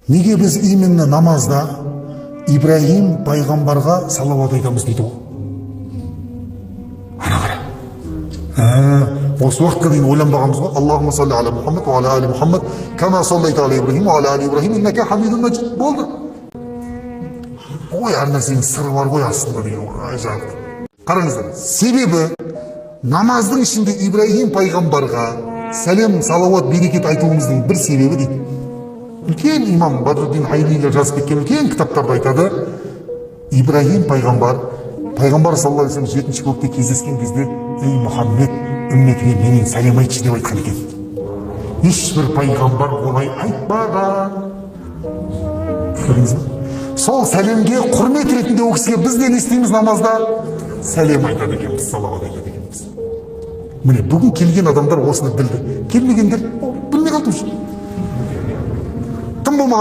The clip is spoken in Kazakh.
Неге біз именно намазда Ибраһим пайғамбарға салауат айтамыз дейді ғой. Ана қара. Осы уақытқа дейін ойланбағанбыз ғой. Аллахумма салли аля Мұхаммад ва аля али Мұхаммад кама саллайта аля Ибраһим ва аля али Ибраһим иннака хамидун маджид. Болды. Ой, әр нәрсенің сыры бар ғой астында деген ғой. Қараңыздар, себебі намаздың ішінде Ибраһим пайғамбарға сәлем, салауат, берекет айтуымыздың бір себебі дейді. Үлкен имам Бадруддин Айнилер жазып кеткен үлкен кітаптарда айтады, Ибраһим пайғамбар саллаллаху алейхи вассалам жетінші көкте кездескен кезде, ей Мұхаммед, үмметіңе менен сәлем айтшы деп айтқан екен. Ешбір пайғамбар олай айтпаған. Көрдіңіз бе? Сол сәлемге құрмет ретінде ол кісіге біз не істейміз намазда? Сәлем айтады екенбіз, салауат айтады екенбіз. Міне бүгін келген адамдар осыны білді. Келмегендер білмей қалды. Тым болмаған